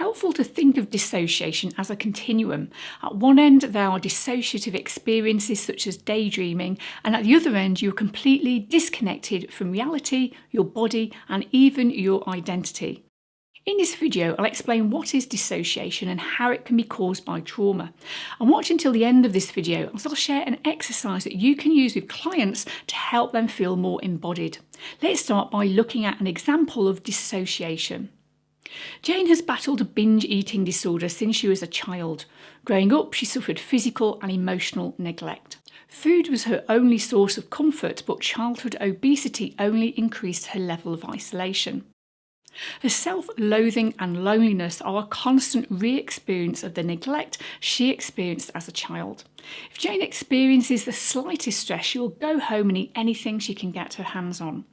helpful to think of dissociation as a continuum. At one end, there are dissociative experiences such as daydreaming, and at the other end, you're completely disconnected from reality, your body, and even your identity. In this video, I'll explain what is dissociation and how it can be caused by trauma. And watch until the end of this video as I'll share an exercise that you can use with clients to help them feel more embodied. Let's start by looking at an example of dissociation. Jane has battled a binge eating disorder since she was a child. Growing up, she suffered physical and emotional neglect. Food was her only source of comfort, but childhood obesity only increased her level of isolation. Her self-loathing and loneliness are a constant re-experience of the neglect she experienced as a child. If Jane experiences the slightest stress, she will go home and eat anything she can get her hands on.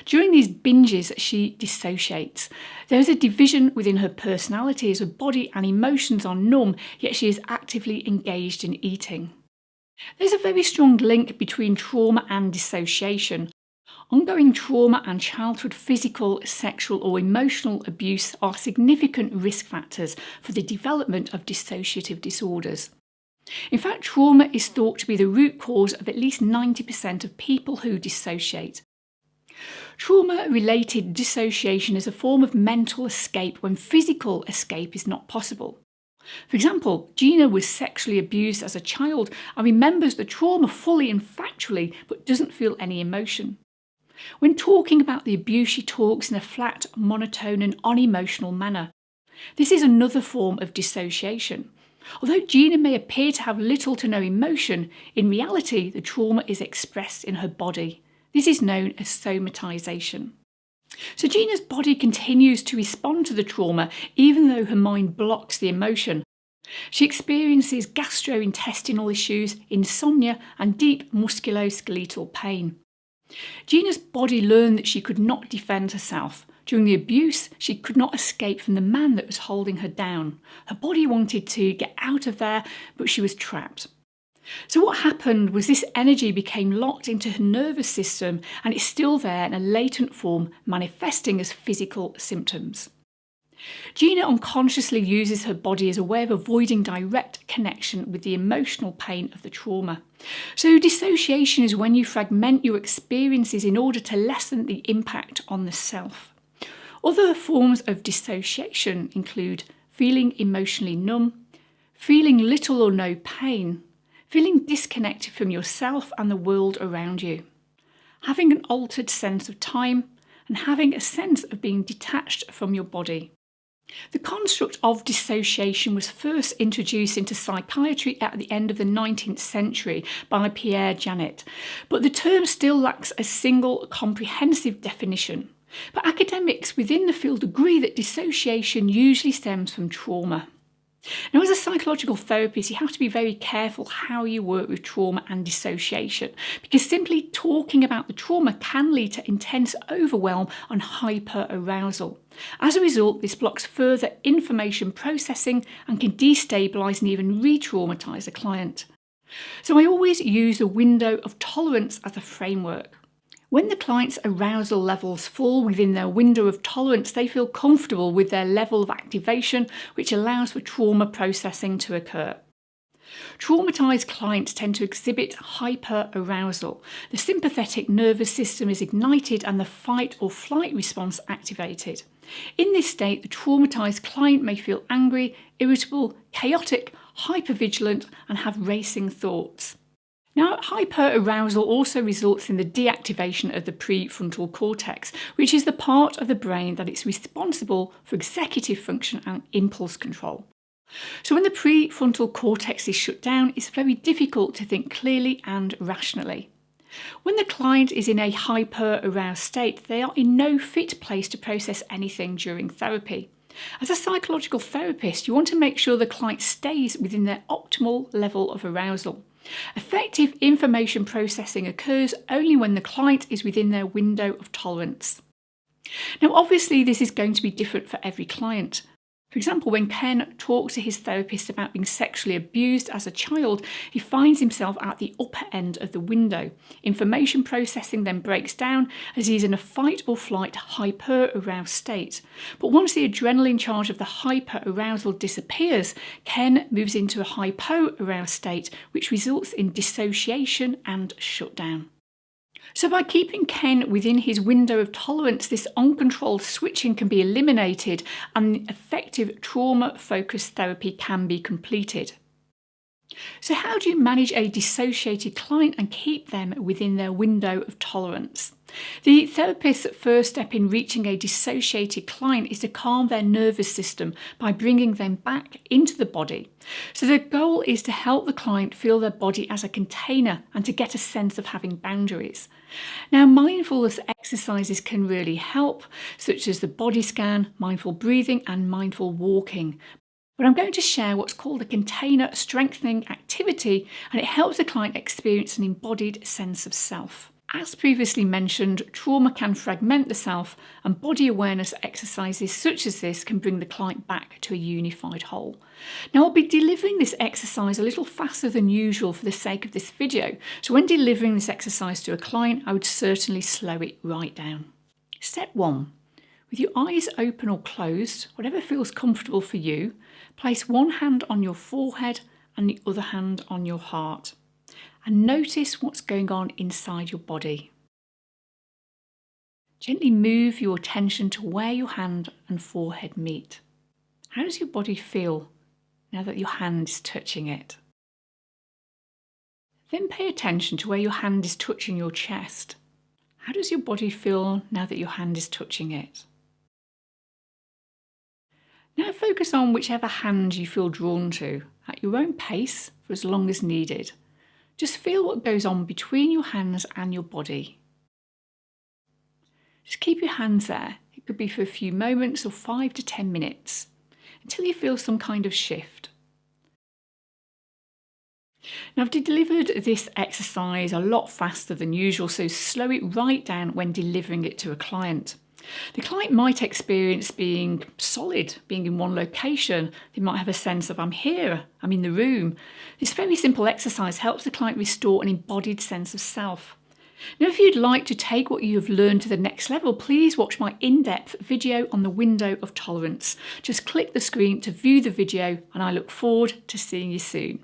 During these binges, she dissociates. There is a division within her personality as her body and emotions are numb, yet she is actively engaged in eating. There's a very strong link between trauma and dissociation. Ongoing trauma and childhood physical, sexual or emotional abuse are significant risk factors for the development of dissociative disorders. In fact, trauma is thought to be the root cause of at least 90% of people who dissociate. Trauma-related dissociation is a form of mental escape when physical escape is not possible. For example, Gina was sexually abused as a child and remembers the trauma fully and factually but doesn't feel any emotion. When talking about the abuse, she talks in a flat, monotone and unemotional manner. This is another form of dissociation. Although Gina may appear to have little to no emotion, in reality the trauma is expressed in her body. This is known as somatization. So Gina's body continues to respond to the trauma even though her mind blocks the emotion. She experiences gastrointestinal issues, insomnia and deep musculoskeletal pain. Gina's body learned that she could not defend herself. During the abuse, she could not escape from the man that was holding her down. Her body wanted to get out of there, but she was trapped. So what happened was this energy became locked into her nervous system and it's still there in a latent form, manifesting as physical symptoms. Gina unconsciously uses her body as a way of avoiding direct connection with the emotional pain of the trauma. So dissociation is when you fragment your experiences in order to lessen the impact on the self. Other forms of dissociation include feeling emotionally numb, feeling little or no pain, feeling disconnected from yourself and the world around you, having an altered sense of time, and having a sense of being detached from your body. The construct of dissociation was first introduced into psychiatry at the end of the 19th century by Pierre Janet, but the term still lacks a single comprehensive definition. But academics within the field agree that dissociation usually stems from trauma. Now, as a psychological therapist, you have to be very careful how you work with trauma and dissociation, because simply talking about the trauma can lead to intense overwhelm and hyper-arousal. As a result, this blocks further information processing and can destabilise and even re-traumatise a client. So I always use a window of tolerance as a framework. When the client's arousal levels fall within their window of tolerance, they feel comfortable with their level of activation, which allows for trauma processing to occur. Traumatised clients tend to exhibit hyper-arousal. The sympathetic nervous system is ignited and the fight or flight response activated. In this state, the traumatised client may feel angry, irritable, chaotic, hypervigilant, and have racing thoughts. Now, hyperarousal also results in the deactivation of the prefrontal cortex, which is the part of the brain that is responsible for executive function and impulse control. So when the prefrontal cortex is shut down, it's very difficult to think clearly and rationally. When the client is in a hyper-aroused state, they are in no fit place to process anything during therapy. As a psychological therapist, you want to make sure the client stays within their optimal level of arousal. Effective information processing occurs only when the client is within their window of tolerance. Now, obviously, this is going to be different for every client. For example, when Ken talks to his therapist about being sexually abused as a child, he finds himself at the upper end of the window. Information processing then breaks down as he's in a fight or flight hyper-aroused state. But once the adrenaline charge of the hyper-arousal disappears, Ken moves into a hypo-aroused state, which results in dissociation and shutdown. So by keeping Ken within his window of tolerance, this uncontrolled switching can be eliminated and effective trauma-focused therapy can be completed. So how do you manage a dissociated client and keep them within their window of tolerance? The therapist's first step in reaching a dissociated client is to calm their nervous system by bringing them back into the body. So the goal is to help the client feel their body as a container and to get a sense of having boundaries. Now, mindfulness exercises can really help, such as the body scan, mindful breathing and mindful walking. But I'm going to share what's called a container strengthening activity, and it helps the client experience an embodied sense of self. As previously mentioned, trauma can fragment the self, and body awareness exercises such as this can bring the client back to a unified whole. Now, I'll be delivering this exercise a little faster than usual for the sake of this video, so when delivering this exercise to a client, I would certainly slow it right down. Step 1. With your eyes open or closed, whatever feels comfortable for you, place one hand on your forehead and the other hand on your heart. And notice what's going on inside your body. Gently move your attention to where your hand and forehead meet. How does your body feel now that your hand is touching it? Then pay attention to where your hand is touching your chest. How does your body feel now that your hand is touching it? Now focus on whichever hand you feel drawn to, at your own pace for as long as needed. Just feel what goes on between your hands and your body. Just keep your hands there. It could be for a few moments or 5 to 10 minutes, until you feel some kind of shift. Now, I've delivered this exercise a lot faster than usual, so slow it right down when delivering it to a client. The client might experience being solid, being in one location. They might have a sense of I'm here, I'm in the room. This very simple exercise helps the client restore an embodied sense of self. Now, if you'd like to take what you have learned to the next level, please watch my in-depth video on the window of tolerance. Just click the screen to view the video, and I look forward to seeing you soon.